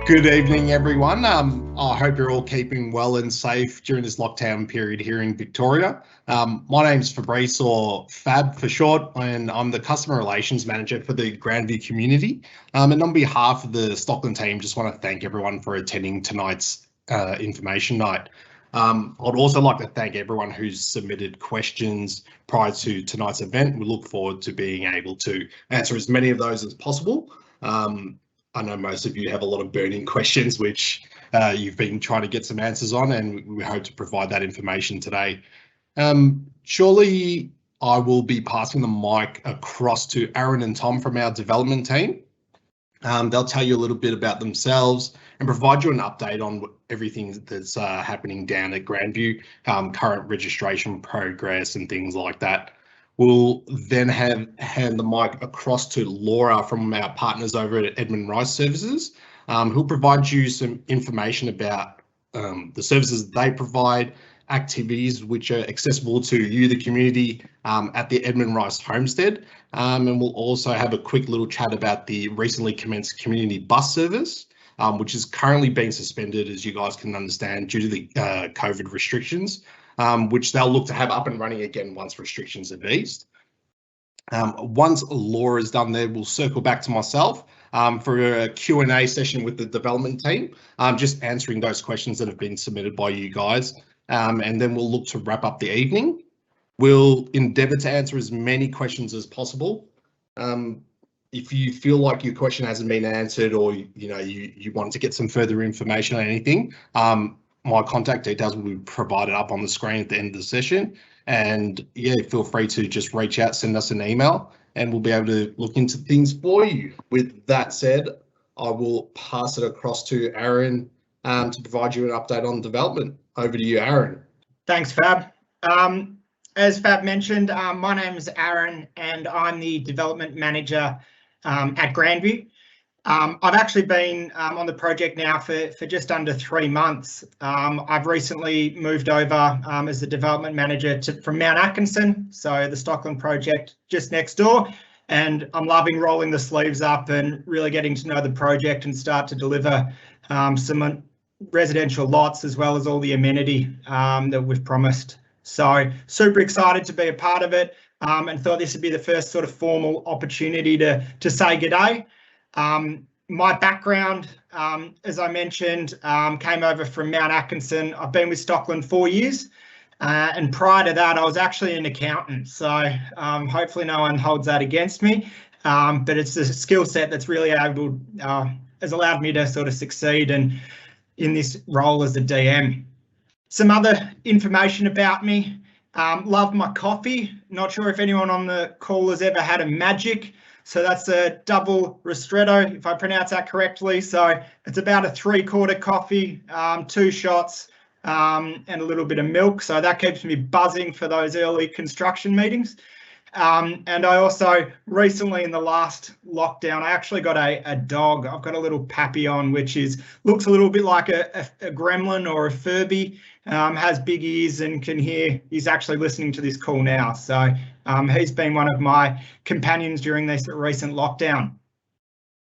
Good evening, everyone. I hope you're all keeping well and safe during this lockdown period here in Victoria. My name's Fabrice, or Fab for short, and I'm the Customer Relations Manager for the Grandview community. And on behalf of the Stockland team, just want to thank everyone for attending tonight's information night. I'd also like to thank everyone who's submitted questions prior to tonight's event. We look forward to being able to answer as many of those as possible. I know most of you have a lot of burning questions, which you've been trying to get some answers on, and we hope to provide that information today. Surely I will be passing the mic across to Aaron and Tom from our development team. They'll tell you a little bit about themselves and provide you an update on everything that's happening down at Grandview, current registration progress and things like that. We'll then hand the mic across to Laura from our partners over at Edmund Rice Services, who'll provide you some information about the services they provide, activities which are accessible to you, the community, at the Edmund Rice homestead. And we'll also have a quick little chat about the recently commenced community bus service, which is currently being suspended, as you guys can understand, due to the COVID restrictions. Which they'll look to have up and running again once restrictions have eased. Once Laura's done there, we'll circle back to myself for a Q&A session with the development team, just answering those questions that have been submitted by you guys. And then we'll look to wrap up the evening. We'll endeavour to answer as many questions as possible. If you feel like your question hasn't been answered, or you want to get some further information on anything, my contact details will be provided up on the screen at the end of the session. And yeah, feel free to just reach out, send us an email, and we'll be able to look into things for you. With that said, I will pass it across to Aaron to provide you an update on development. Over to you, Aaron. Thanks, Fab. As Fab mentioned, my name is Aaron and I'm the development manager at Grandview. I've actually been on the project now for just under 3 months. I've recently moved over as the development manager from Mount Atkinson, so the Stockland project just next door, and I'm loving rolling the sleeves up and really getting to know the project and start to deliver some residential lots as well as all the amenity that we've promised. So super excited to be a part of it, and thought this would be the first sort of formal opportunity to say g'day. My background, as I mentioned, came over from Mount Atkinson. I've been with Stockland 4 years, and prior to that, I was actually an accountant. So hopefully no one holds that against me, but it's a skill set that's really has allowed me to sort of succeed in this role as a DM. Some other information about me. Love my coffee. Not sure if anyone on the call has ever had a Magic. So that's a double ristretto, if I pronounce that correctly. So it's about a 3/4 coffee, 2 shots, and a little bit of milk. So that keeps me buzzing for those early construction meetings. And I also recently, in the last lockdown, I actually got a dog. I've got a little Papillon, which looks a little bit like a gremlin or a Furby, has big ears and can hear. He's actually listening to this call now. So he's been one of my companions during this recent lockdown.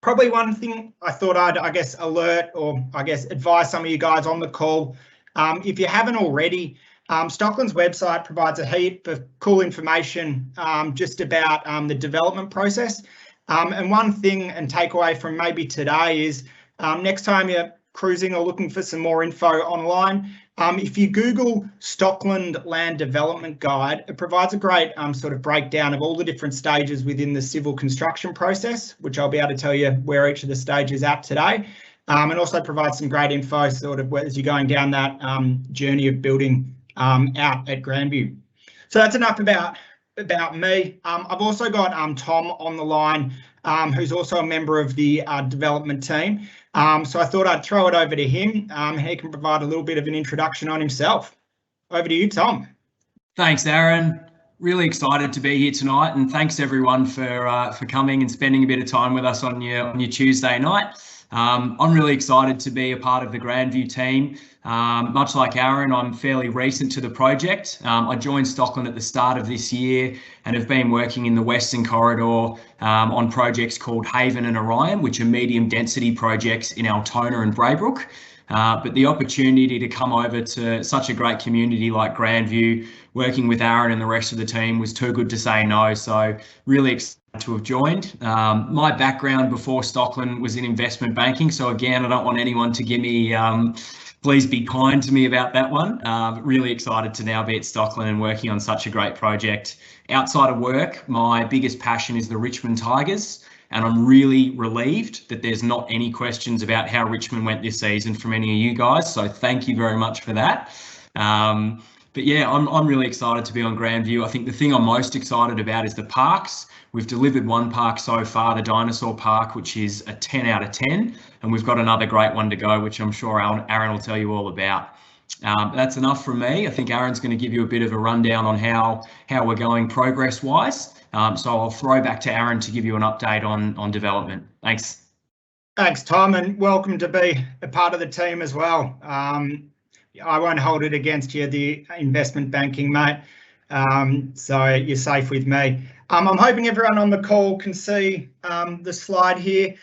Probably one thing I thought I'd, alert or advise some of you guys on the call. If you haven't already, Stockland's website provides a heap of cool information just about the development process. And one thing and takeaway from maybe today is next time you're cruising or looking for some more info online, if you Google Stockland Land Development Guide, it provides a great sort of breakdown of all the different stages within the civil construction process, which I'll be able to tell you where each of the stages is at today, and also provides some great info sort of as you're going down that journey of building out at Grandview. So that's enough about me. I've also got Tom on the line, who's also a member of the development team. So I thought I'd throw it over to him. He can provide a little bit of an introduction on himself. Over to you, Tom. Thanks, Aaron. Really excited to be here tonight, and thanks everyone for coming and spending a bit of time with us on your Tuesday night. I'm really excited to be a part of the Grandview team. Much like Aaron, I'm fairly recent to the project. I joined Stockland at the start of this year and have been working in the Western Corridor on projects called Haven and Orion, which are medium density projects in Altona and Braybrook. But the opportunity to come over to such a great community like Grandview, working with Aaron and the rest of the team, was too good to say no. So really excited to have joined. My background before Stockland was in investment banking. So again, I don't want anyone to give me, please be kind to me about that one. Really excited to now be at Stockland and working on such a great project. Outside of work, my biggest passion is the Richmond Tigers. And I'm really relieved that there's not any questions about how Richmond went this season from any of you guys. So thank you very much for that. But yeah, I'm really excited to be on Grandview. I think the thing I'm most excited about is the parks. We've delivered one park so far, the Dinosaur Park, which is a 10 out of 10. And we've got another great one to go, which I'm sure Aaron will tell you all about. That's enough from me. I think Aaron's going to give you a bit of a rundown on how we're going progress-wise. So I'll throw back to Aaron to give you an update on development. Thanks. Thanks, Tom, and welcome to be a part of the team as well. I won't hold it against you, the investment banking, mate. So you're safe with me. I'm hoping everyone on the call can see the slide here.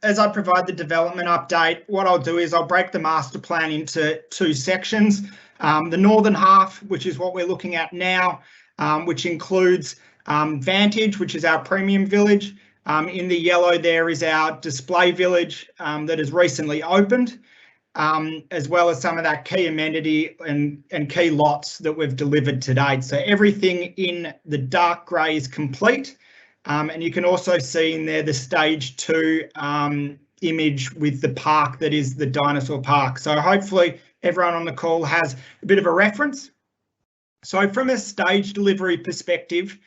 As I provide the development update, what I'll do is I'll break the master plan into two sections. The northern half, which is what we're looking at now, which includes Vantage, which is our premium village. In the yellow there is our display village that has recently opened, as well as some of that key amenity and key lots that we've delivered to date. So everything in the dark grey is complete. And you can also see in there the stage 2 image with the park that is the Dinosaur Park. So hopefully everyone on the call has a bit of a reference. So from a stage delivery perspective,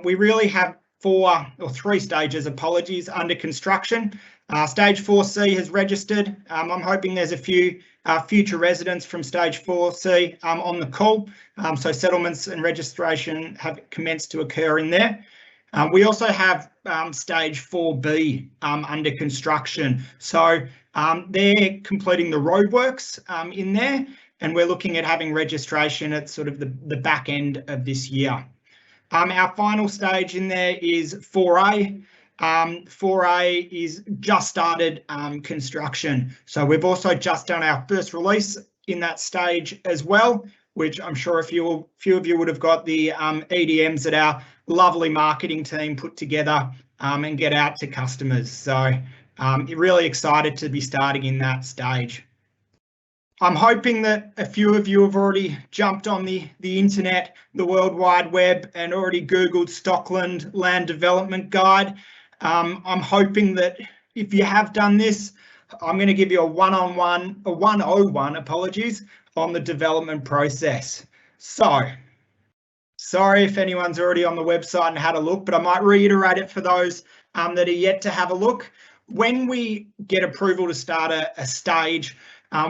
we really have 3 stages, under construction. Stage 4C has registered. I'm hoping there's a few future residents from stage 4C on the call. So settlements and registration have commenced to occur in there. We also have stage 4B under construction. So they're completing the roadworks in there, and we're looking at having registration at sort of the back end of this year. Our final stage in there is 4A. 4A is just started construction. So we've also just done our first release in that stage as well, which I'm sure a few of you would have got the EDMs that our lovely marketing team put together and get out to customers. So really excited to be starting in that stage. I'm hoping that a few of you have already jumped on the internet, the World Wide Web, and already Googled Stockland Land Development Guide. I'm hoping that if you have done this, I'm going to give you a 101, apologies, on the development process. So, sorry if anyone's already on the website and had a look, but I might reiterate it for those that are yet to have a look. When we get approval to start a stage,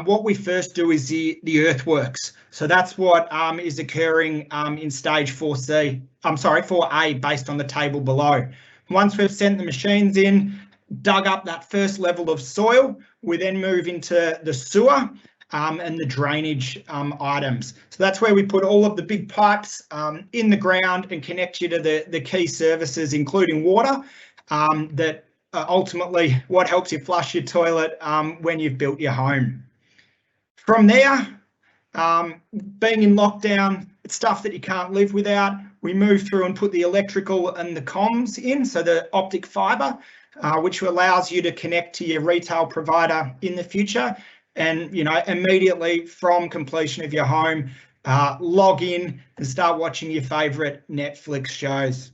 what we first do is the earthworks. So that's what is occurring in stage 4A, based on the table below. Once we've sent the machines in, dug up that first level of soil, we then move into the sewer and the drainage items. So that's where we put all of the big pipes in the ground and connect you to the key services, including water, that ultimately what helps you flush your toilet when you've built your home. From there, being in lockdown, it's stuff that you can't live without. We move through and put the electrical and the comms in, so the optic fibre, which allows you to connect to your retail provider in the future, and immediately from completion of your home, log in and start watching your favourite Netflix shows.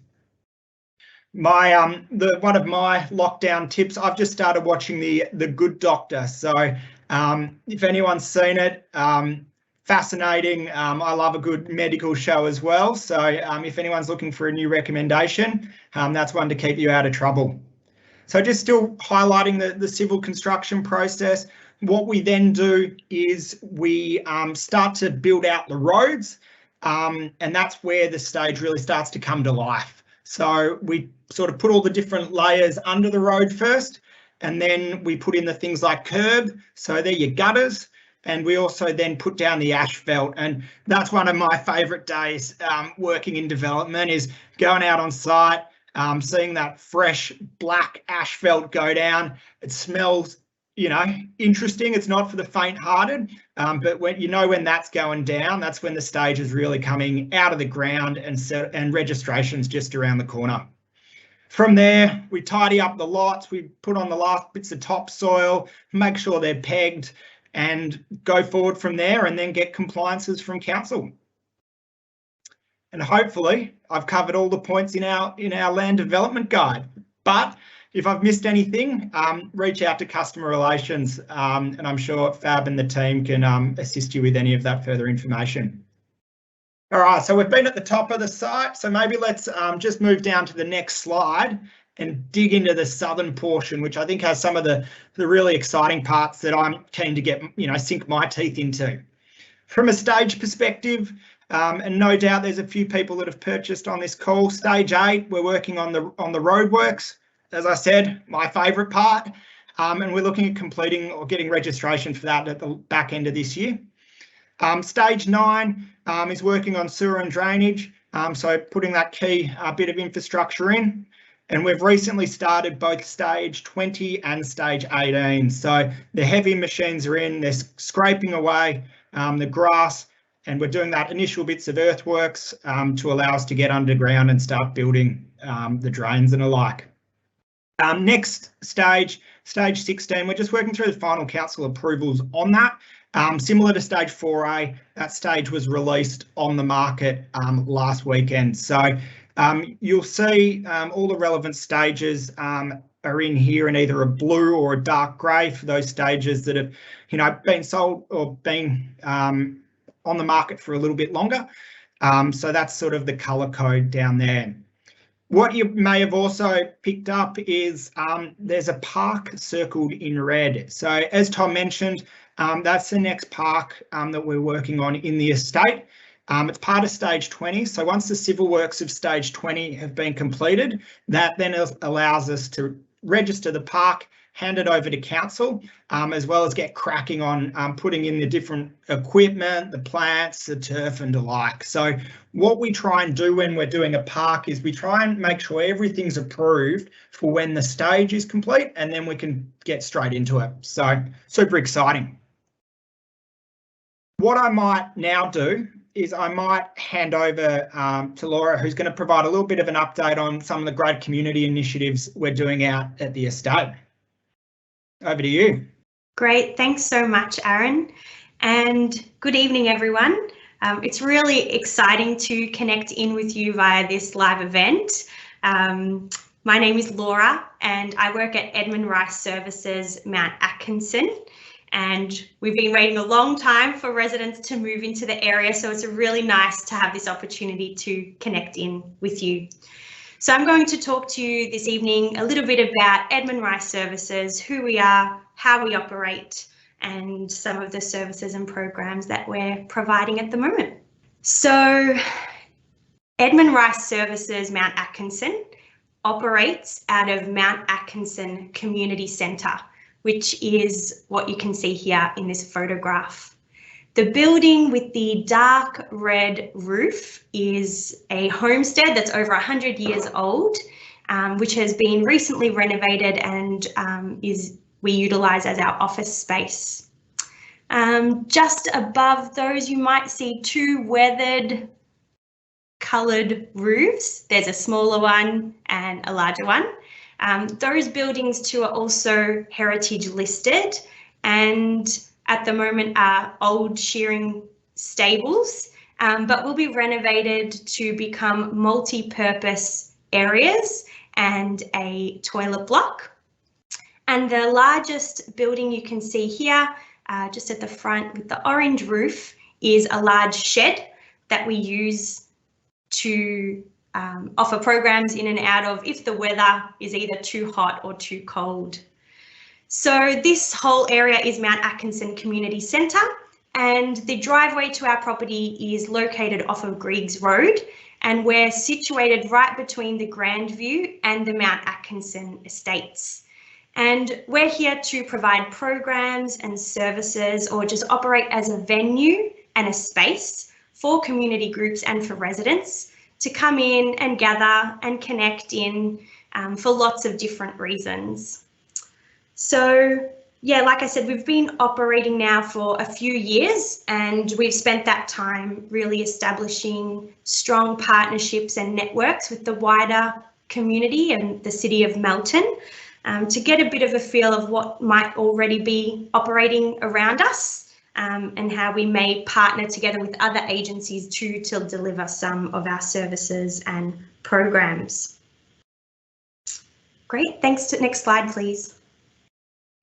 One of my lockdown tips, I've just started watching the Good Doctor. So if anyone's seen it, fascinating. I love a good medical show as well. So if anyone's looking for a new recommendation, that's one to keep you out of trouble. So just still highlighting the civil construction process. What we then do is we start to build out the roads, and that's where the stage really starts to come to life. So we sort of put all the different layers under the road first, and then we put in the things like curb, so they're your gutters, and we also then put down the asphalt. And that's one of my favourite days working in development, is going out on site, seeing that fresh black asphalt go down. It smells, you know, interesting. It's not for the faint-hearted, but when that's going down, that's when the stage is really coming out of the ground, and registration's just around the corner. From there, we tidy up the lots, we put on the last bits of topsoil, make sure they're pegged, and go forward from there, and then get compliances from council. And hopefully I've covered all the points in our land development guide. But if I've missed anything, reach out to customer relations, and I'm sure Fab and the team can assist you with any of that further information. All right, so we've been at the top of the site, so maybe let's just move down to the next slide and dig into the southern portion, which I think has some of the really exciting parts that I'm keen to get, sink my teeth into. From a stage perspective, and no doubt there's a few people that have purchased on this call, stage 8, we're working on the roadworks. As I said, my favourite part, and we're looking at completing or getting registration for that at the back end of this year. Stage 9 is working on sewer and drainage, so putting that key bit of infrastructure in. And we've recently started both stage 20 and stage 18. So the heavy machines are in, they're scraping away the grass, and we're doing that initial bits of earthworks to allow us to get underground and start building the drains and the like. Next stage, stage 16, we're just working through the final council approvals on that. Similar to stage 4A, that stage was released on the market last weekend. So you'll see all the relevant stages are in here in either a blue or a dark grey for those stages that have, been sold or been on the market for a little bit longer. So that's sort of the colour code down there. What you may have also picked up is there's a park circled in red. So as Tom mentioned, that's the next park that we're working on in the estate. It's part of stage 20. So once the civil works of stage 20 have been completed, that then allows us to register the park, hand it over to council, as well as get cracking on putting in the different equipment, the plants, the turf and the like. So what we try and do when we're doing a park is we try and make sure everything's approved for when the stage is complete, and then we can get straight into it. So super exciting. What I might now do is I might hand over to Laura, who's going to provide a little bit of an update on some of the great community initiatives we're doing out at the estate. Over to you. Great, thanks so much, Aaron, and good evening, everyone. It's really exciting to connect in with you via this live event. My name is Laura, and I work at Edmund Rice Services, Mount Atkinson. And we've been waiting a long time for residents to move into the area, so it's really nice to have this opportunity to connect in with you. So I'm going to talk to you this evening a little bit about Edmund Rice Services, who we are, how we operate, and some of the services and programs that we're providing at the moment. So Edmund Rice Services Mount Atkinson operates out of Mount Atkinson Community Centre, which is what you can see here in this photograph. The building with the dark red roof is a homestead that's over 100 years old, which has been recently renovated and we utilise as our office space. Just above those, you might see two weathered coloured roofs. There's a smaller one and a larger one. Those buildings too are also heritage listed and at the moment are old shearing stables, but will be renovated to become multi-purpose areas and a toilet block. And the largest building you can see here, just at the front with the orange roof, is a large shed that we use to offer programs in and out of if the weather is either too hot or too cold. So this whole area is Mount Atkinson Community Centre, and the driveway to our property is located off of Griggs Road, and we're situated right between the Grandview and the Mount Atkinson estates. And we're here to provide programs and services, or just operate as a venue and a space for community groups and for residents to come in and gather and connect in for lots of different reasons. So yeah, like I said, we've been operating now for a few years, and we've spent that time really establishing strong partnerships and networks with the wider community and the city of Melton to get a bit of a feel of what might already be operating around us and how we may partner together with other agencies to deliver some of our services and programs. Great, thanks. Next slide, please.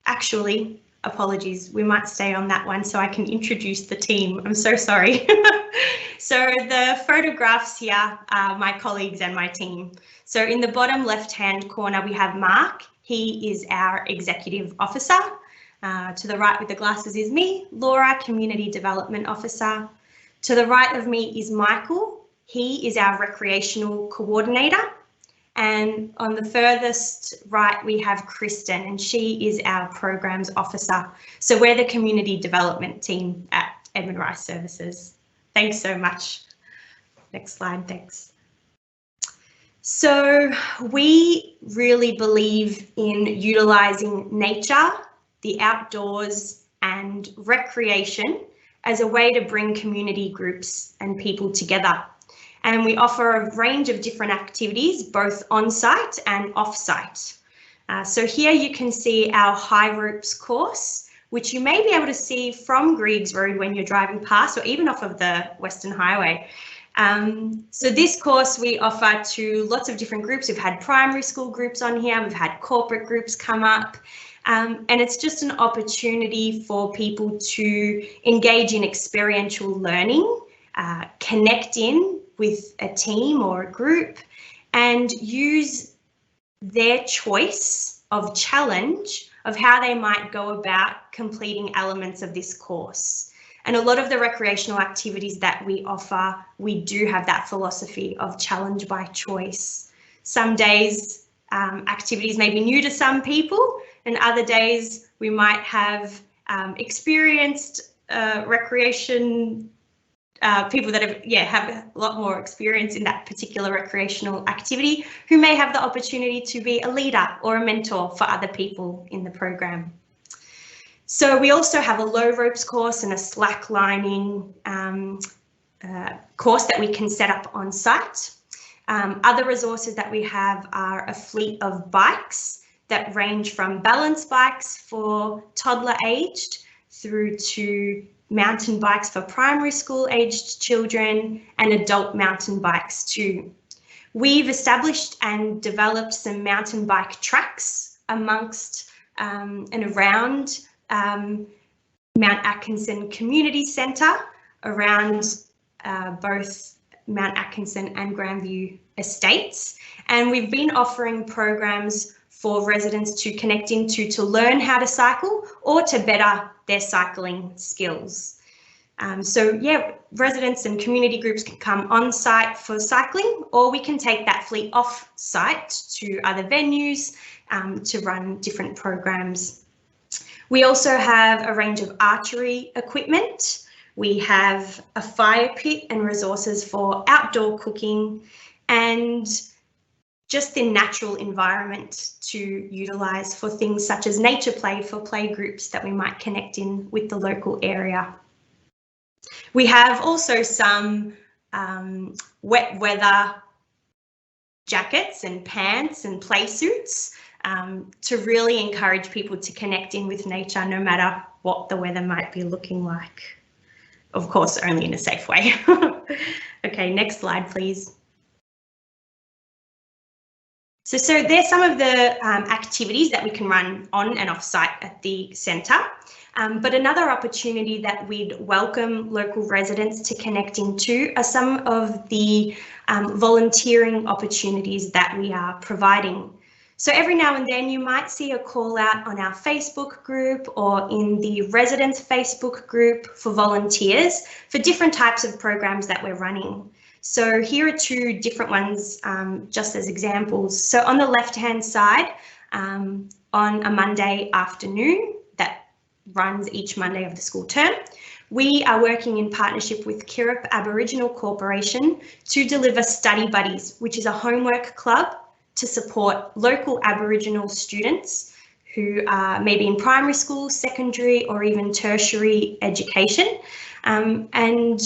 Actually, apologies, we might stay on that one so I can introduce the team. I'm so sorry. So the photographs here are my colleagues and my team. So in the bottom left-hand corner, we have Mark. He is our Executive Officer. To the right with the glasses is me, Laura, Community Development Officer. To the right of me is Michael. He is our Recreational Coordinator. And on the furthest right, we have Kristen, and she is our Programs Officer. So we're the Community Development team at Edmund Rice Services. Thanks so much. Next slide, thanks. So we really believe in utilising nature, the outdoors and recreation as a way to bring community groups and people together. And we offer a range of different activities, both on-site and off-site. So here you can see our high ropes course, which you may be able to see from Griggs Road when you're driving past, or even off of the Western Highway. So this course we offer to lots of different groups. We've had primary school groups on here, we've had corporate groups come up, and it's just an opportunity for people to engage in experiential learning, connect in with a team or a group, and use their choice of challenge of how they might go about completing elements of this course. And a lot of the recreational activities that we offer, we do have that philosophy of challenge by choice. Some days activities may be new to some people, and other days we might have experienced recreation people that have a lot more experience in that particular recreational activity, who may have the opportunity to be a leader or a mentor for other people in the program. So we also have a low ropes course and a slacklining course that we can set up on site. Other resources that we have are a fleet of bikes that range from balance bikes for toddler aged through to mountain bikes for primary school aged children, and adult mountain bikes too. We've established and developed some mountain bike tracks amongst and around Mount Atkinson Community Centre, around both Mount Atkinson and Grandview estates. And we've been offering programs for residents to connect into to learn how to cycle or to better their cycling skills. So yeah, residents and community groups can come on site for cycling, or we can take that fleet off site to other venues to run different programs. We also have a range of archery equipment. We have a fire pit and resources for outdoor cooking, and just the natural environment to utilise for things such as nature play for play groups that we might connect in with the local area. We have also some wet weather jackets and pants and play suits to really encourage people to connect in with nature no matter what the weather might be looking like. Of course, only in a safe way. Okay, next slide, please. So there's some of the activities that we can run on and off site at the centre. But another opportunity that we'd welcome local residents to connect into are some of the volunteering opportunities that we are providing. So every now and then you might see a call out on our Facebook group or in the residents Facebook group for volunteers for different types of programs that we're running. So here are two different ones just as examples. So on the left hand side, on a Monday afternoon that runs each Monday of the school term. We are working in partnership with Kirrip Aboriginal Corporation to deliver Study Buddies, which is a homework club to support local Aboriginal students who are maybe in primary school, secondary, or even tertiary education. And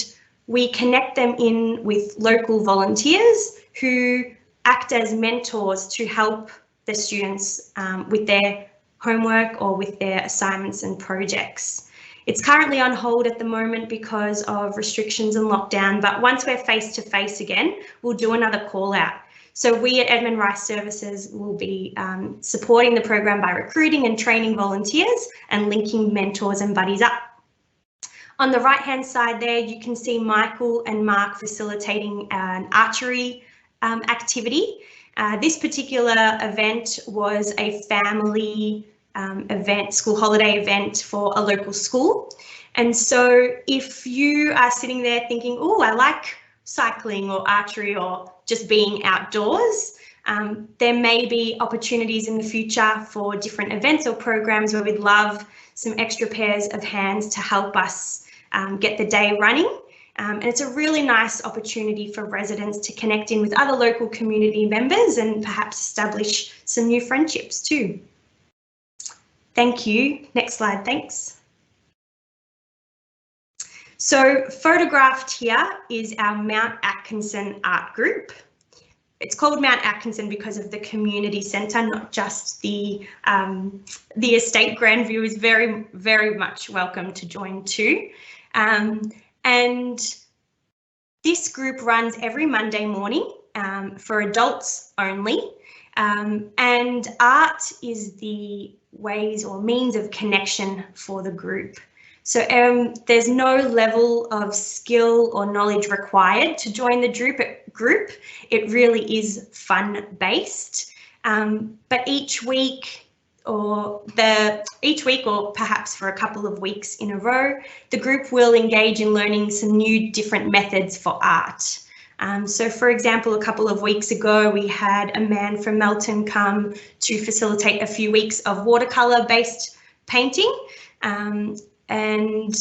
we connect them in with local volunteers who act as mentors to help the students with their homework or with their assignments and projects. It's currently on hold at the moment because of restrictions and lockdown, but once we're face to face again, we'll do another call out. So we at Edmund Rice Services will be supporting the program by recruiting and training volunteers and linking mentors and buddies up. On the right hand side there, you can see Michael and Mark facilitating an archery activity. This particular event was a family event, school holiday event for a local school. And so if you are sitting there thinking, oh, I like cycling or archery or just being outdoors, there may be opportunities in the future for different events or programs where we'd love some extra pairs of hands to help us get the day running. And it's a really nice opportunity for residents to connect in with other local community members and perhaps establish some new friendships too. Thank you. Next slide, thanks. So photographed here is our Mount Atkinson art group. It's called Mount Atkinson because of the community centre, not just the estate. Grandview is very, very much welcome to join too. And this group runs every Monday morning for adults only. And art is the ways or means of connection for the group. So there's no level of skill or knowledge required to join the group. It really is fun-based. But each week or perhaps for a couple of weeks in a row, the group will engage in learning some new different methods for art. So for example, a couple of weeks ago, we had a man from Melton come to facilitate a few weeks of watercolour-based painting. And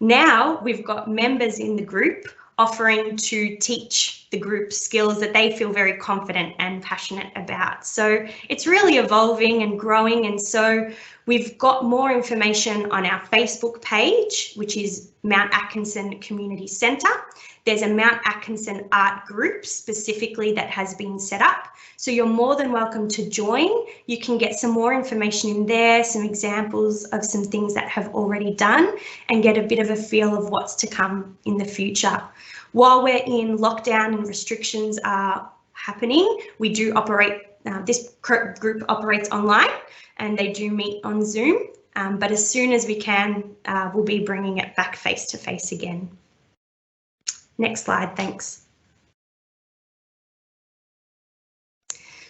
now we've got members in the group offering to teach the group skills that they feel very confident and passionate about. So it's really evolving and growing. And so we've got more information on our Facebook page, which is Mount Atkinson Community Centre. There's a Mount Atkinson art group specifically that has been set up. So you're more than welcome to join. You can get some more information in there, some examples of some things that have already done and get a bit of a feel of what's to come in the future. While we're in lockdown and restrictions are happening, we do operate, this group operates online and they do meet on Zoom. But as soon as we can, we'll be bringing it back face to face again. Next slide, thanks.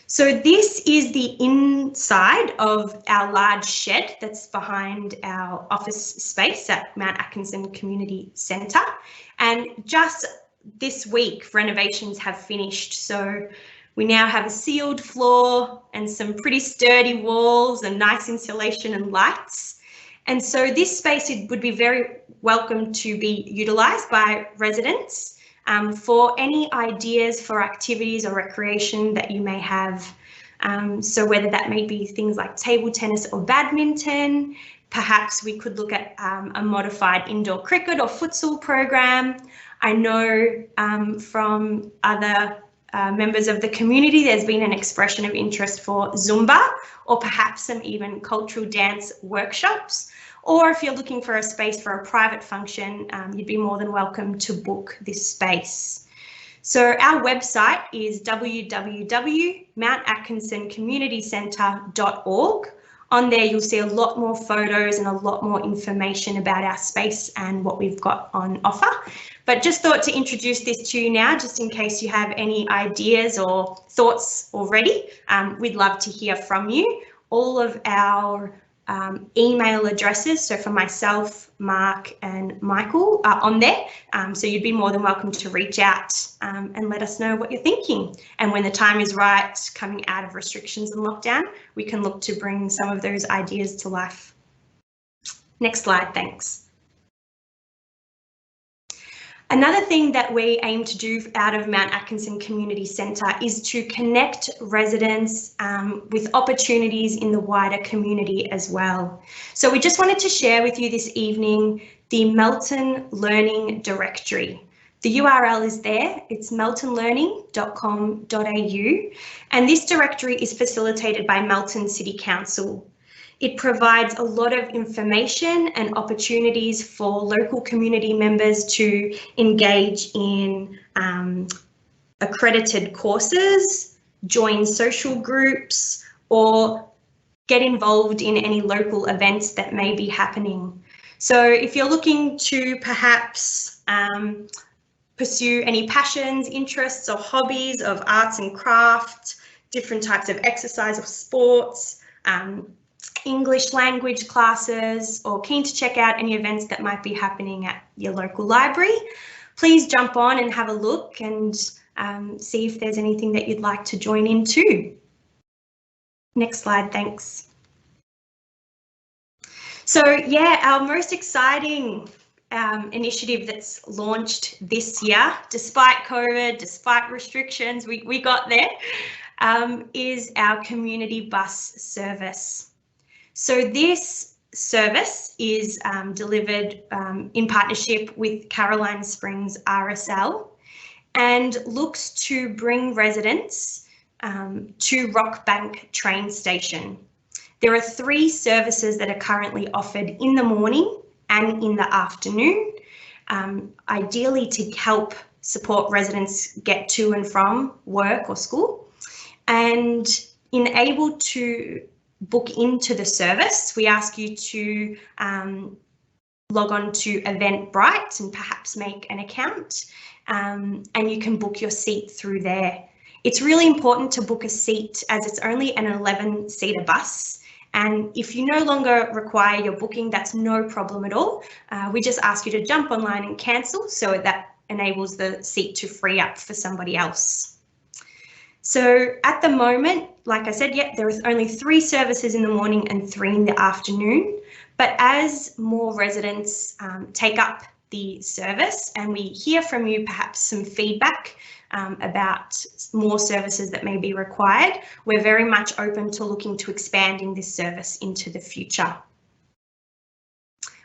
So this is the inside of our large shed that's behind our office space at Mount Atkinson Community Centre. And just this week, renovations have finished. So we now have a sealed floor and some pretty sturdy walls and nice insulation and lights. And so this space would be very welcome to be utilised by residents for any ideas for activities or recreation that you may have. So whether that may be things like table tennis or badminton, perhaps we could look at a modified indoor cricket or futsal program. I know from other members of the community, there's been an expression of interest for Zumba or perhaps some even cultural dance workshops. Or if you're looking for a space for a private function, you'd be more than welcome to book this space. So our website is www.mountatkinsonCommunityCentre.org. On there, you'll see a lot more photos and a lot more information about our space and what we've got on offer. But just thought to introduce this to you now, just in case you have any ideas or thoughts already. We'd love to hear from you. All of our email addresses, so for myself, Mark and Michael are on there, so you'd be more than welcome to reach out and let us know what you're thinking. And when the time is right, coming out of restrictions and lockdown, we can look to bring some of those ideas to life. Next slide, thanks. Another thing that we aim to do out of Mount Atkinson Community Centre is to connect residents with opportunities in the wider community as well. So we just wanted to share with you this evening the Melton Learning Directory. The URL is there, it's meltonlearning.com.au, and this directory is facilitated by Melton City Council. It provides a lot of information and opportunities for local community members to engage in accredited courses, join social groups, or get involved in any local events that may be happening. So if you're looking to perhaps pursue any passions, interests, or hobbies of arts and craft, different types of exercise or sports, English language classes, or keen to check out any events that might be happening at your local library, please jump on and have a look and see if there's anything that you'd like to join in too. Next slide, thanks. So yeah, our most exciting initiative that's launched this year, despite COVID, despite restrictions, we got there, is our community bus service. So this service is delivered in partnership with Caroline Springs RSL and looks to bring residents to Rockbank train station. There are 3 services that are currently offered in the morning and in the afternoon, ideally to help support residents get to and from work or school. And in able to book into the service, we ask you to log on to Eventbrite and perhaps make an account, and you can book your seat through there. It's really important to book a seat as it's only an 11-seater bus. And if you no longer require your booking, that's no problem at all. We just ask you to jump online and cancel, so that enables the seat to free up for somebody else. So at the moment, like I said, there are only 3 services in the morning and 3 in the afternoon. But as more residents take up the service and we hear from you perhaps some feedback about more services that may be required, we're very much open to looking to expanding this service into the future.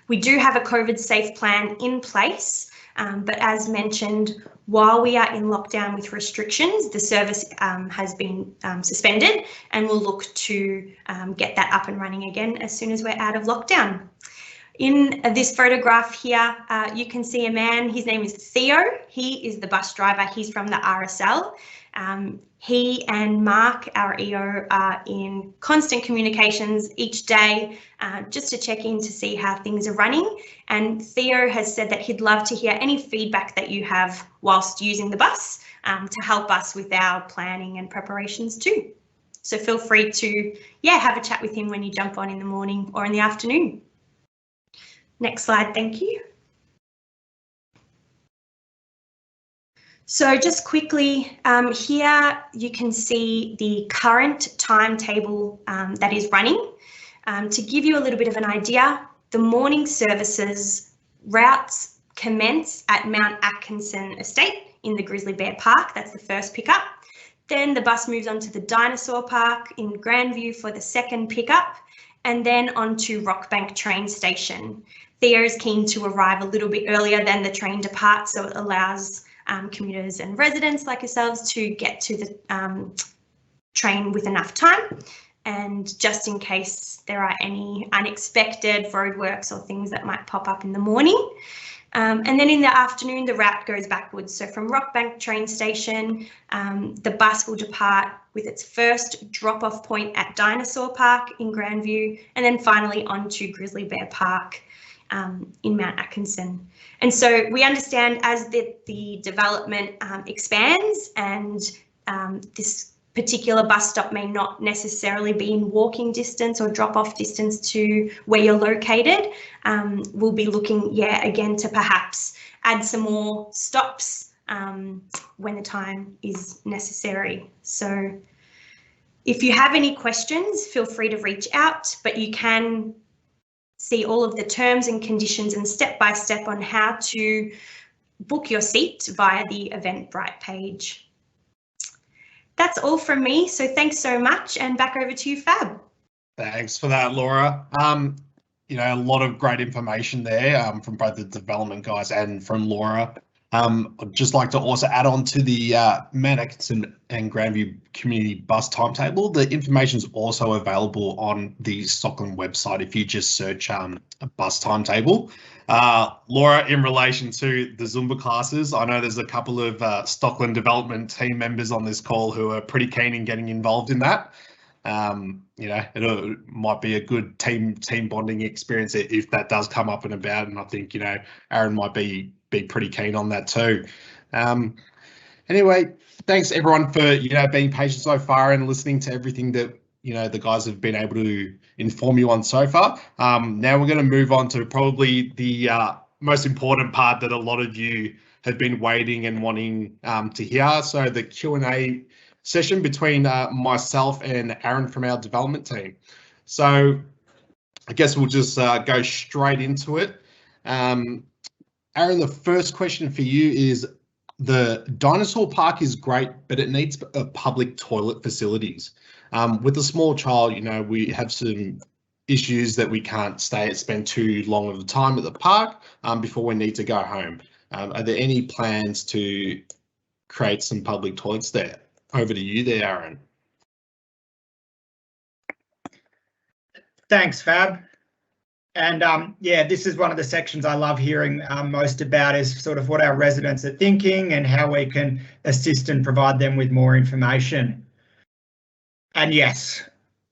We do have a COVID safe plan in place, but as mentioned, while we are in lockdown with restrictions, the service has been suspended, and we'll look to get that up and running again as soon as we're out of lockdown. In this photograph here, you can see a man. His name is Theo. He is the bus driver. He's from the RSL. He and Mark, our EO, are in constant communications each day just to check in to see how things are running. And Theo has said that he'd love to hear any feedback that you have whilst using the bus to help us with our planning and preparations too. So feel free to, have a chat with him when you jump on in the morning or in the afternoon. Next slide, thank you. So just quickly, here you can see the current timetable that is running. To give you a little bit of an idea, the morning services routes commence at Mount Atkinson Estate in the Grizzly Bear Park. That's the first pickup. Then the bus moves on to the Dinosaur Park in Grandview for the second pickup, and then on to Rockbank train station. Theo is keen to arrive a little bit earlier than the train departs, so it allows commuters and residents like yourselves to get to the train with enough time, and just in case there are any unexpected roadworks or things that might pop up in the morning. And then in the afternoon, the route goes backwards. So from Rockbank train station, the bus will depart with its first drop-off point at Dinosaur Park in Grandview, and then finally on to Grizzly Bear Park in Mount Atkinson. And so we understand as the development expands and this particular bus stop may not necessarily be in walking distance or drop-off distance to where you're located. We'll be looking, again, to perhaps add some more stops when the time is necessary. So if you have any questions, feel free to reach out, but you can see all of the terms and conditions and step-by-step on how to book your seat via the Eventbrite page. That's all from me, so thanks so much, and back over to you, Fab. Thanks for that, Laura. You know, a lot of great information there from both the development guys and from Laura. I'd just like to also add on to the Mount Atkinson and Grandview community bus timetable. The information is also available on the Stockland website if you just search a bus timetable. Laura, in relation to the Zumba classes, I know there's a couple of Stockland development team members on this call who are pretty keen in getting involved in that. You know, it might be a good team bonding experience if that does come up and about, and I think, you know, Aaron might be pretty keen on that too. Anyway, thanks everyone for, you know, being patient so far and listening to everything that, you know, the guys have been able to inform you on so far. Now we're going to move on to probably the most important part that a lot of you have been waiting and wanting to hear. So the Q&A session between myself and Aaron from our development team. So I guess we'll just go straight into it. Aaron, the first question for you is, the dinosaur park is great, but it needs public toilet facilities. With a small child, you know, we have some issues that we can't spend too long of a time at the park before we need to go home. Are there any plans to create some public toilets there? Over to you there, Aaron. Thanks, Fab. And yeah, this is one of the sections I love hearing most about, is sort of what our residents are thinking and how we can assist and provide them with more information. And yes,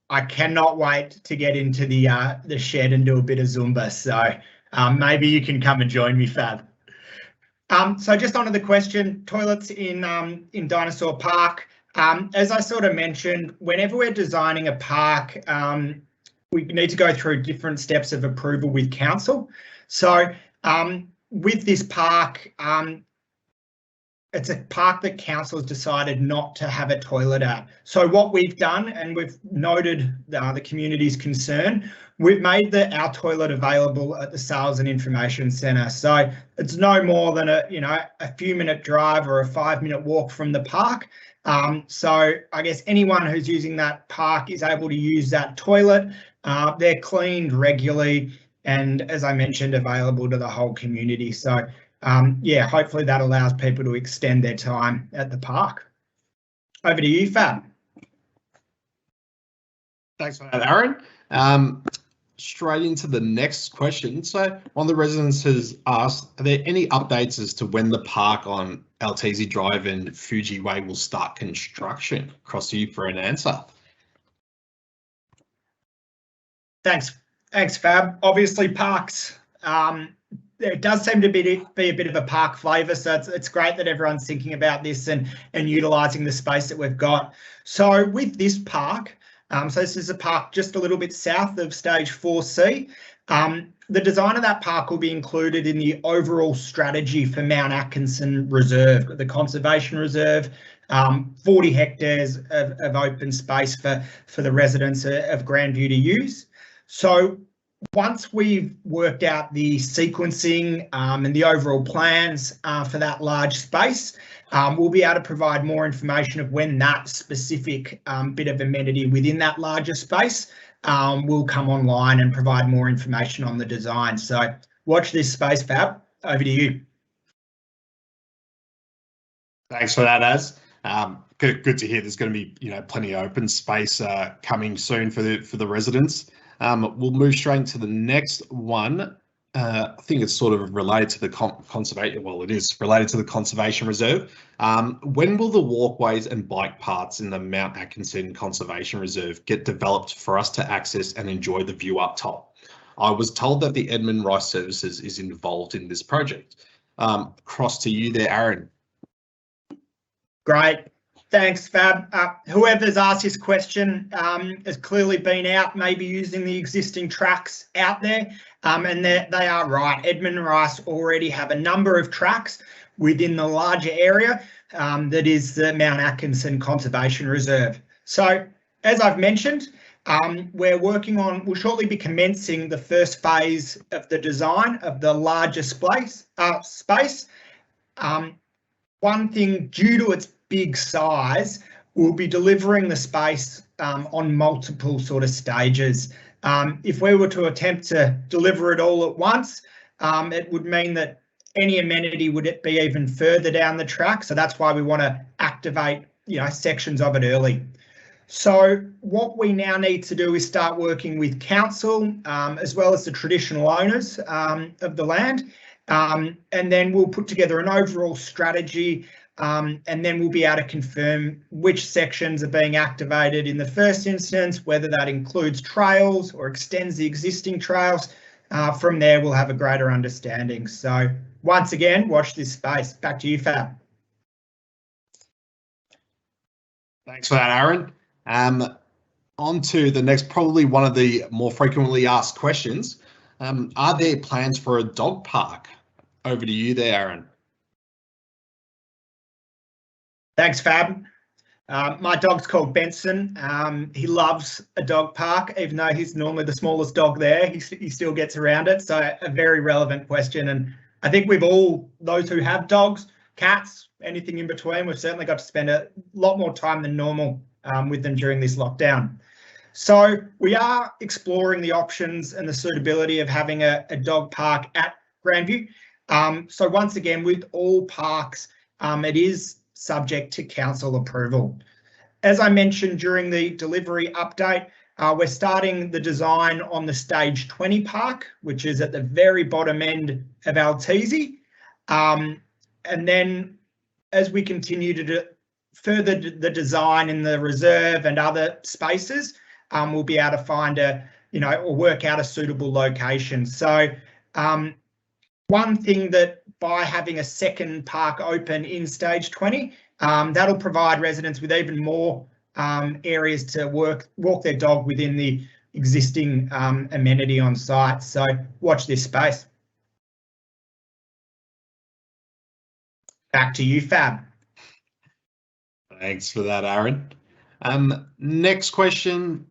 I cannot wait to get into the shed and do a bit of Zumba. So maybe you can come and join me, Fab. So just onto the question, toilets in Dinosaur Park. As I sort of mentioned, whenever we're designing a park, we need to go through different steps of approval with council. So with this park, it's a park that council has decided not to have a toilet at. So what we've done, and we've noted the community's concern, we've made our toilet available at the Sales and Information Centre. So it's no more than a few minute drive or a 5-minute walk from the park. So I guess anyone who's using that park is able to use that toilet. They're cleaned regularly and, as I mentioned, available to the whole community. So yeah, hopefully that allows people to extend their time at the park. Over to you, Fab. Thanks for that, Aaron. Straight into the next question. So one of the residents has asked, are there any updates as to when the park on Altese Drive and Fuji Way will start construction? Across to you for an answer. Thanks, Fab. Obviously, parks, there does seem to be a bit of a park flavour, so it's great that everyone's thinking about this and utilising the space that we've got. So with this park, so this is a park just a little bit south of Stage 4C. The design of that park will be included in the overall strategy for Mount Atkinson Reserve, the Conservation Reserve, 40 hectares of open space for the residents of Grandview to use. So once we've worked out the sequencing and the overall plans for that large space, we'll be able to provide more information of when that specific bit of amenity within that larger space will come online and provide more information on the design. So watch this space, Fab. Over to you. Thanks for that, Az. Good to hear there's going to be plenty of open space coming soon for the residents. We'll move straight to the next one. I think it's sort of related to the conservation. Well, it is related to the Conservation Reserve. When will the walkways and bike paths in the Mount Atkinson Conservation Reserve get developed for us to access and enjoy the view up top? I was told that the Edmund Rice Services is involved in this project. Cross to you there, Aaron. Great. Thanks, Fab. Whoever's asked this question has clearly been out, maybe using the existing tracks out there, and they are right. Edmund and Rice already have a number of tracks within the larger area that is the Mount Atkinson Conservation Reserve. So, as I've mentioned, we'll shortly be commencing the first phase of the design of the larger space. One thing, due to its big size, we'll be delivering the space on multiple sort of stages. If we were to attempt to deliver it all at once, it would mean that any amenity would be even further down the track. So that's why we want to activate, sections of it early. So what we now need to do is start working with council as well as the traditional owners of the land. And then we'll put together an overall strategy, and then we'll be able to confirm which sections are being activated in the first instance, whether that includes trails or extends the existing trails. From there, we'll have a greater understanding. So once again, watch this space. Back to you, Fab. Thanks for that, Aaron. On to the next, probably one of the more frequently asked questions. Are there plans for a dog park? Over to you there, Aaron. Thanks, Fab. My dog's called Benson. He loves a dog park, even though he's normally the smallest dog there. He still gets around it. So a very relevant question. And I think those who have dogs, cats, anything in between, we've certainly got to spend a lot more time than normal with them during this lockdown. So we are exploring the options and the suitability of having a dog park at Grandview. So once again, with all parks, it is subject to council approval. As I mentioned during the delivery update, we're starting the design on the stage 20 park, which is at the very bottom end of Altese. And then as we continue to further the design in the reserve and other spaces, we'll be able to find or work out a suitable location. So one thing that by having a second park open in stage 20, that'll provide residents with even more areas to walk their dog within the existing amenity on site. So watch this space. Back to you, Fab. Thanks for that, Aaron. Next question.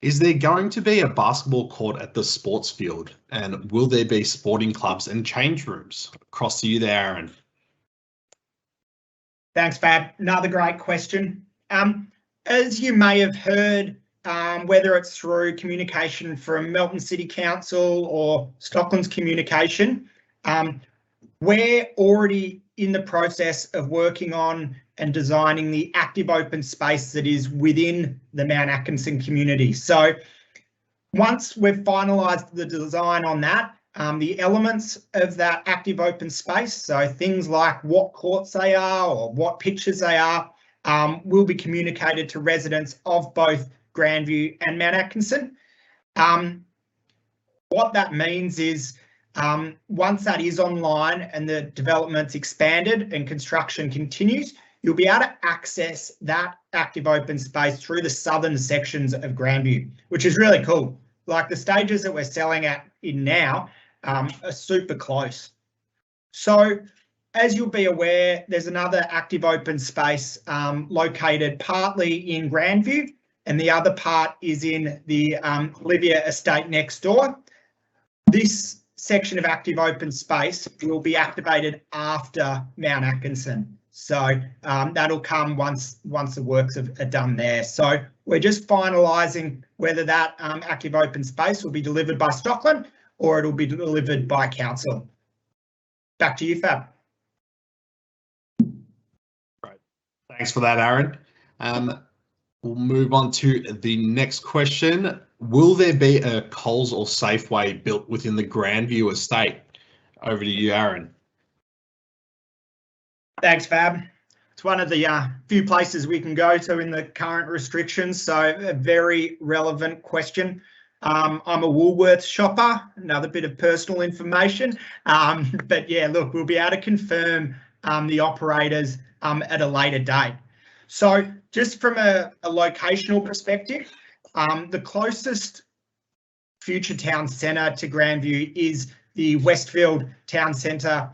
Is there going to be a basketball court at the sports field, and will there be sporting clubs and change rooms? Across to you there, Aaron. Thanks, Fab. Another great question. As you may have heard, whether it's through communication from Melton City Council or Stockland's communication, we're already in the process of working on and designing the active open space that is within the Mount Atkinson community. So once we've finalised the design on that, the elements of that active open space, so things like what courts they are or what pitches they are, will be communicated to residents of both Grandview and Mount Atkinson. What that means is once that is online and the development's expanded and construction continues, you'll be able to access that active open space through the southern sections of Grandview, which is really cool. Like the stages that we're selling in now are super close. So as you'll be aware, there's another active open space located partly in Grandview, and the other part is in the Olivia estate next door. This section of active open space will be activated after Mount Atkinson. So that'll come once the works are done there. So we're just finalising whether that active open space will be delivered by Stockland or it'll be delivered by council. Back to you, Fab. Right. Thanks for that, Aaron. We'll move on to the next question. Will there be a Coles or Safeway built within the Grandview estate? Over to you, Aaron. Thanks, Fab. It's one of the few places we can go to in the current restrictions, so a very relevant question. I'm a Woolworths shopper, another bit of personal information, but yeah, look, we'll be able to confirm the operators at a later date. So just from a locational perspective, the closest future town centre to Grandview is the Westfield town centre,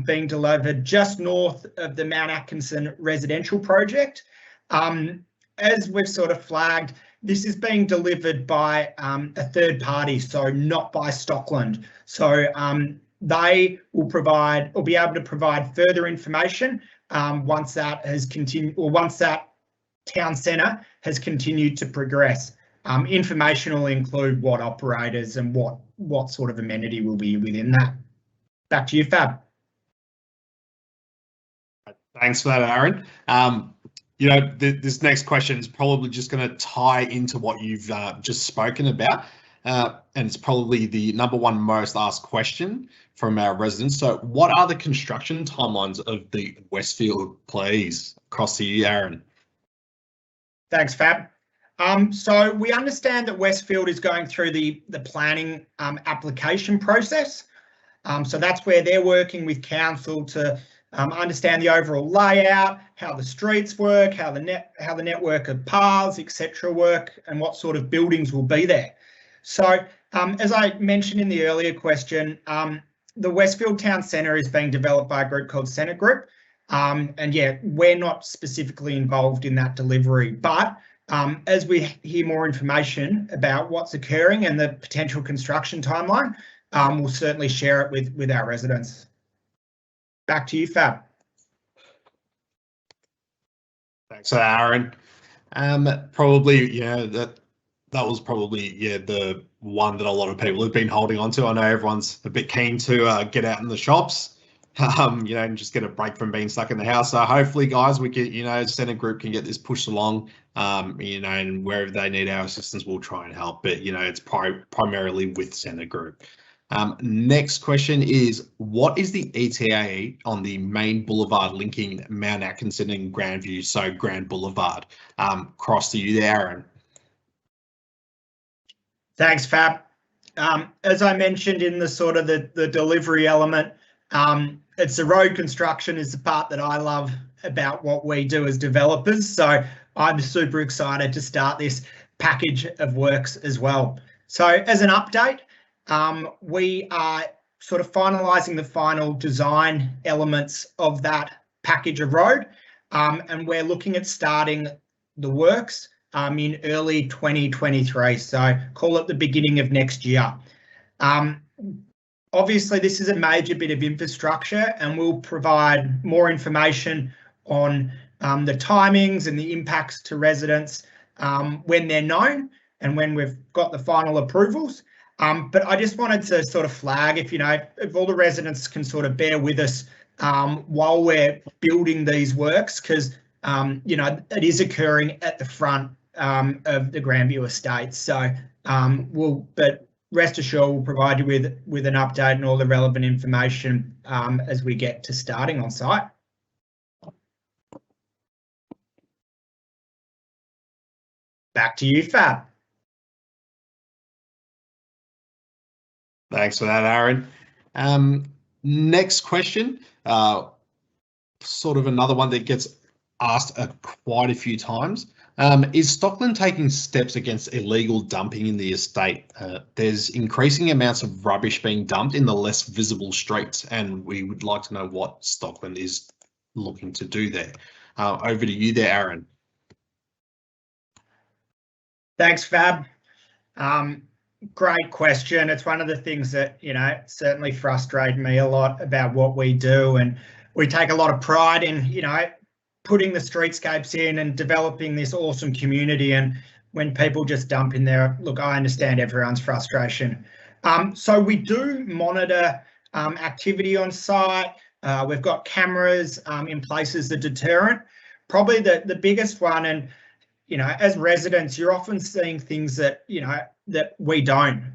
being delivered just north of the Mount Atkinson residential project. As we've sort of flagged, this is being delivered by a third party, so not by Stockland. So they will provide or be able to provide further information once that has continued, or once that town centre has continued to progress. Information will include what operators and what sort of amenity will be within that. Back to you, Fab. Thanks for that, Aaron. You know, this next question is probably just going to tie into what you've just spoken about, and it's probably the #1 most asked question from our residents. So what are the construction timelines of the Westfield, please? Across to you, Aaron. Thanks, Fab. So we understand that Westfield is going through the planning application process. So that's where they're working with council to understand the overall layout, how the streets work, how the network of paths, etc. work, and what sort of buildings will be there. So as I mentioned in the earlier question, the Westfield Town Centre is being developed by a group called Centre Group. And yeah, we're not specifically involved in that delivery, but as we hear more information about what's occurring and the potential construction timeline, we'll certainly share it with our residents. Back to you, Fab. Thanks, Aaron. Probably, yeah, that was probably, yeah, the one that a lot of people have been holding on to. I know everyone's a bit keen to get out in the shops, you know, and just get a break from being stuck in the house. So hopefully, guys, we can, you know, Centre Group can get this pushed along, you know, and wherever they need our assistance, we'll try and help. But, you know, it's primarily with Centre Group. Next question is, what is the ETA on the main boulevard linking Mount Atkinson and Grandview, so Grand Boulevard? Cross to you there, Aaron. Thanks, Fab. As I mentioned in the sort of the delivery element, it's the road construction is the part that I love about what we do as developers. So I'm super excited to start this package of works as well. So as an update, we are sort of finalising the final design elements of that package of road, and we're looking at starting the works in early 2023, so call it the beginning of next year. Obviously, this is a major bit of infrastructure, and we'll provide more information on the timings and the impacts to residents when they're known and when we've got the final approvals. But I just wanted to sort of flag, if all the residents can sort of bear with us while we're building these works, because it is occurring at the front of the Grandview estate. So but rest assured, we'll provide you with an update and all the relevant information as we get to starting on site. Back to you, Fab. Thanks for that, Aaron. Next question, sort of another one that gets asked quite a few times. Is Stockland taking steps against illegal dumping in the estate? There's increasing amounts of rubbish being dumped in the less visible streets, and we would like to know what Stockland is looking to do there. Over to you there, Aaron. Thanks, Fab. Great question. It's one of the things that, certainly frustrate me a lot about what we do, and we take a lot of pride in, putting the streetscapes in and developing this awesome community. And when people just dump in there, look, I understand everyone's frustration. So we do monitor activity on site. We've got cameras in place as a deterrent. Probably the biggest one, and as residents, you're often seeing things that that we don't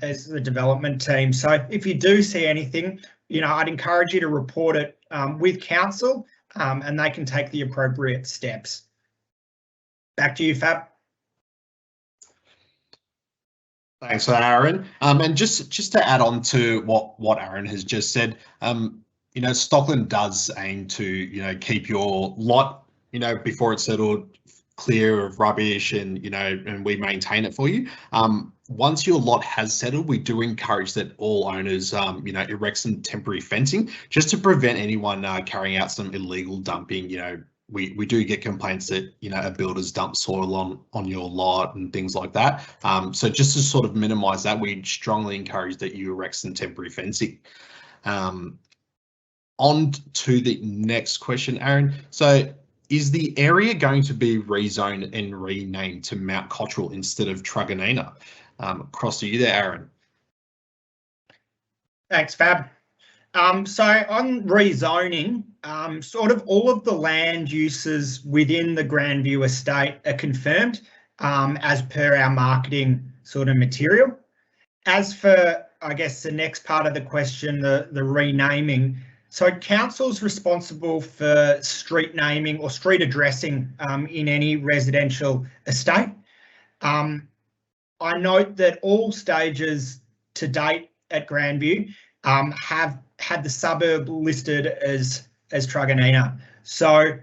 as the development team. So if you do see anything, I'd encourage you to report it with council, and they can take the appropriate steps. Back to you, Fab. Thanks for that, Aaron. And just to add on to what Aaron has just said, Stockland does aim to keep your lot you know, before it's settled, clear of rubbish, and and we maintain it for you. Once your lot has settled, we do encourage that all owners, erect some temporary fencing just to prevent anyone carrying out some illegal dumping. We do get complaints that a builder's dump soil on your lot and things like that. So just to sort of minimise that, we strongly encourage that you erect some temporary fencing. On to the next question, Aaron. So, is the area going to be rezoned and renamed to Mount Cottrell instead of Truganina? Across to you there, Aaron. Thanks, Fab. So on rezoning, sort of all of the land uses within the Grandview estate are confirmed as per our marketing sort of material. As for, I guess, the next part of the question, the renaming, so council's responsible for street naming or street addressing in any residential estate. I note that all stages to date at Grandview have had the suburb listed as Truganina. So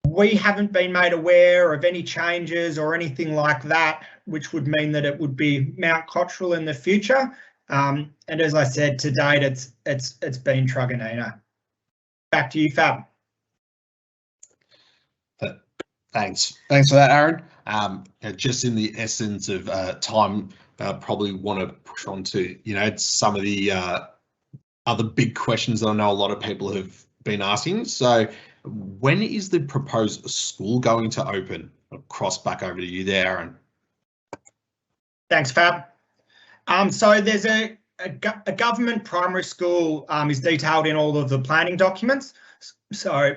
we haven't been made aware of any changes or anything like that, which would mean that it would be Mount Cottrell in the future. And as I said, to date, it's been Truganina. Back to you, Fab. Thanks for that, Aaron. Just in the essence of time, probably want to push on to some of the other big questions that I know a lot of people have been asking. So, when is the proposed school going to open? I'll cross back over to you there, Aaron. Thanks, Fab. So there's a government primary school is detailed in all of the planning documents. So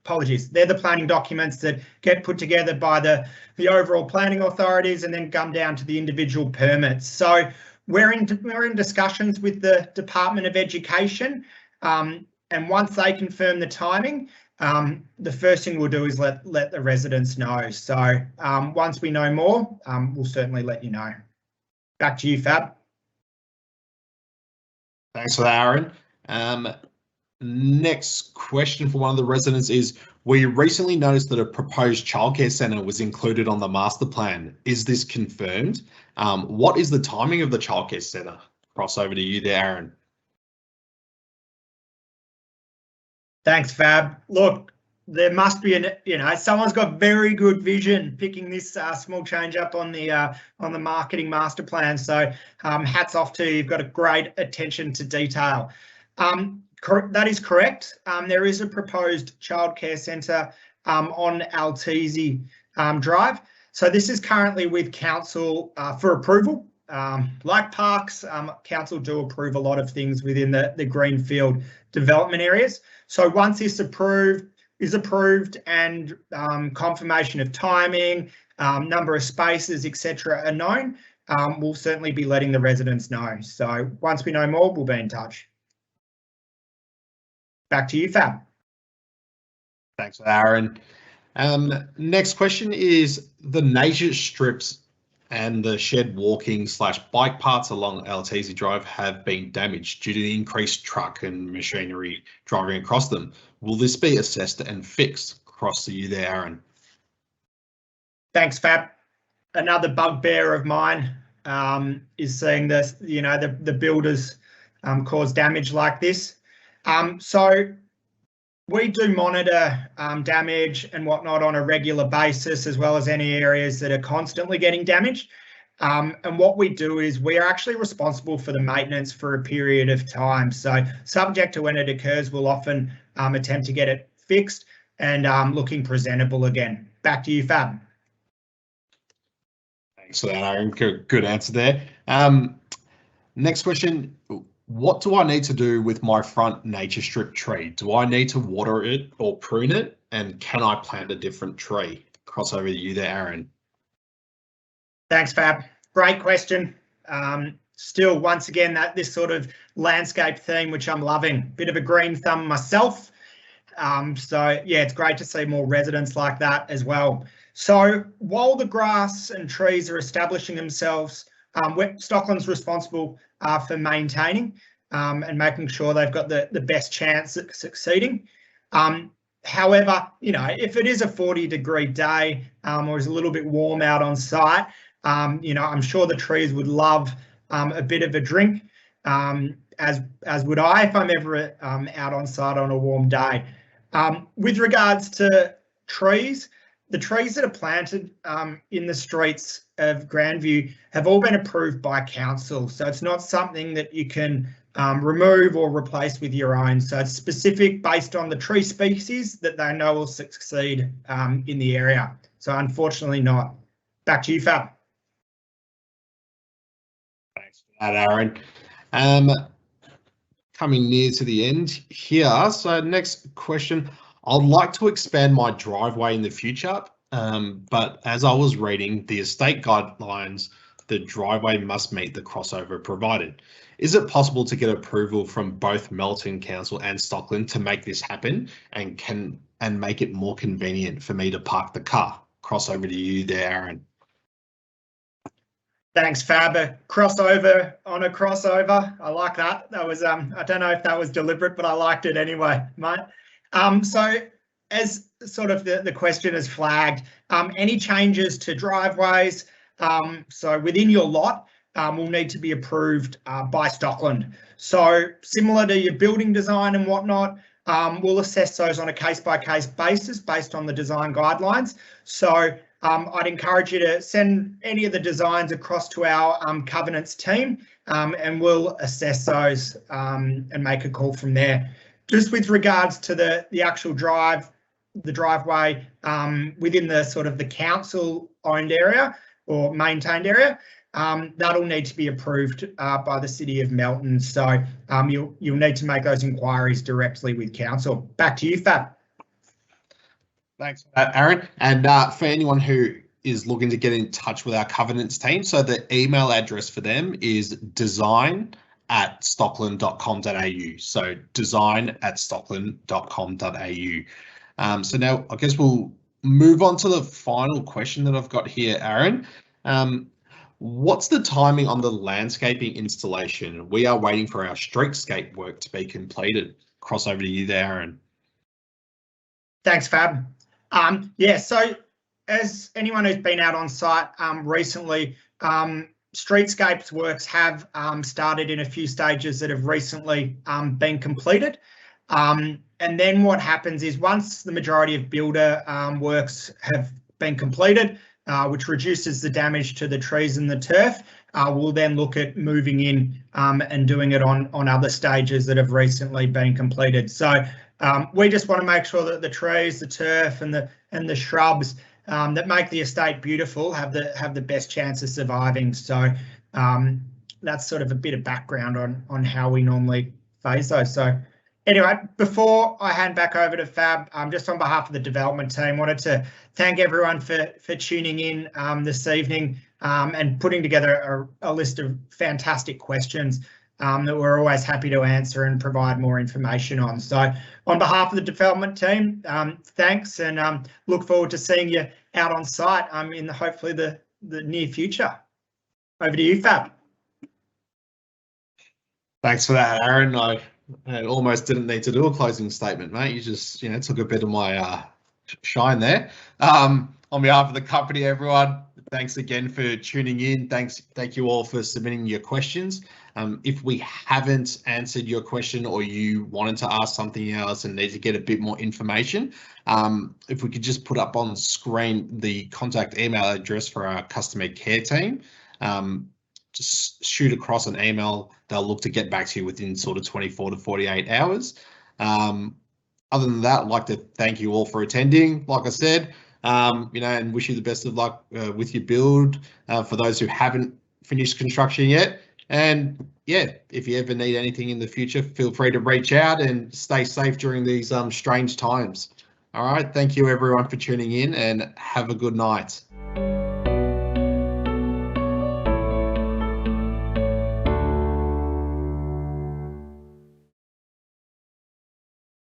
apologies, they're the planning documents that get put together by the overall planning authorities and then come down to the individual permits. So we're in discussions with the Department of Education, and once they confirm the timing, the first thing we'll do is let the residents know. So once we know more, we'll certainly let you know. Back to you, Fab. Thanks for that, Aaron. Next question for one of the residents is, we recently noticed that a proposed childcare centre was included on the master plan. Is this confirmed? What is the timing of the childcare centre? Cross over to you there, Aaron. Thanks, Fab. Look, there must be someone's got very good vision picking this small change up on the marketing master plan. So hats off to you. You've got a great attention to detail. That is correct. There is a proposed childcare centre on Altese Drive. So this is currently with council for approval. Like parks, council do approve a lot of things within the greenfield development areas. So once this is approved and confirmation of timing, number of spaces, etc. are known, we'll certainly be letting the residents know. So once we know more, we'll be in touch. Back to you, Fab. Thanks, Aaron. Next question is, the nature strips and the shed walking / bike paths along Altese Drive have been damaged due to the increased truck and machinery driving across them. Will this be assessed and fixed? Across to you there, Aaron. Thanks, Fab. Another bugbear of mine is seeing this, the builders cause damage like this. So we do monitor damage and whatnot on a regular basis, as well as any areas that are constantly getting damaged. And what we do is we are actually responsible for the maintenance for a period of time. So subject to when it occurs, we'll often attempt to get it fixed and looking presentable again. Back to you, Fab. Thanks for that, Aaron. Good answer there. Next question. What do I need to do with my front nature strip tree? Do I need to water it or prune it? And can I plant a different tree? Cross over to you there, Aaron. Thanks, Fab. Great question. Still, once again, this sort of landscape theme, which I'm loving. Bit of a green thumb myself. So yeah, it's great to see more residents like that as well. So while the grass and trees are establishing themselves, Stockland's responsible for maintaining and making sure they've got the best chance at succeeding. However, if it is a 40-degree day or is a little bit warm out on site, I'm sure the trees would love a bit of a drink, as would I if I'm ever out on site on a warm day. With regards to trees, the trees that are planted in the streets of Grandview have all been approved by council, so it's not something that you can remove or replace with your own. So it's specific based on the tree species that they know will succeed in the area. So unfortunately not. Back to you, Fab. Thanks for that, Aaron. Coming near to the end here. So next question. I'd like to expand my driveway in the future, but as I was reading the estate guidelines, the driveway must meet the crossover provided. Is it possible to get approval from both Melton Council and Stockland to make this happen and make it more convenient for me to park the car? Cross over to you there, Aaron. Thanks, Fab. A crossover on a crossover. I like that. That was I don't know if that was deliberate, but I liked it anyway, mate. So as sort of the question is flagged, any changes to driveways, so within your lot, will need to be approved by Stockland. So similar to your building design and whatnot, we'll assess those on a case-by-case basis based on the design guidelines. So I'd encourage you to send any of the designs across to our covenants team, and we'll assess those and make a call from there. Just with regards to the actual driveway within the sort of the council-owned area or maintained area, that'll need to be approved by the City of Melton. So you'll need to make those inquiries directly with council. Back to you, Fab. Thanks for that, Aaron. And for anyone who is looking to get in touch with our covenants team, so the email address for them is design@stockland.com.au. So design@stockland.com.au. So now I guess we'll move on to the final question that I've got here, Aaron. What's the timing on the landscaping installation? We are waiting for our streetscape work to be completed. Cross over to you there, Aaron. Thanks, Fab. Yeah, so as anyone who's been out on site recently, streetscapes works have started in a few stages that have recently been completed. And then what happens is once the majority of builder works have been completed, which reduces the damage to the trees and the turf, we'll then look at moving in and doing it on other stages that have recently been completed. So we just want to make sure that the trees, the turf and the shrubs that make the estate beautiful have the best chance of surviving. So that's sort of a bit of background on how we normally phase those. So anyway, before I hand back over to Fab, just on behalf of the development team, wanted to thank everyone for tuning in this evening and putting together a list of fantastic questions that we're always happy to answer and provide more information on. So on behalf of the development team, thanks, and look forward to seeing you out on site in hopefully the near future. Over to you, Fab. Thanks for that, Aaron. I almost didn't need to do a closing statement, mate. You just, took a bit of my shine there. On behalf of the company, everyone, thanks again for tuning in. Thank you all for submitting your questions. If we haven't answered your question or you wanted to ask something else and need to get a bit more information, if we could just put up on screen the contact email address for our customer care team, just shoot across an email. They'll look to get back to you within sort of 24 to 48 hours. Other than that, I'd like to thank you all for attending, like I said, and wish you the best of luck with your build for those who haven't finished construction yet. And yeah, if you ever need anything in the future, feel free to reach out and stay safe during these strange times. All right. Thank you everyone for tuning in and have a good night.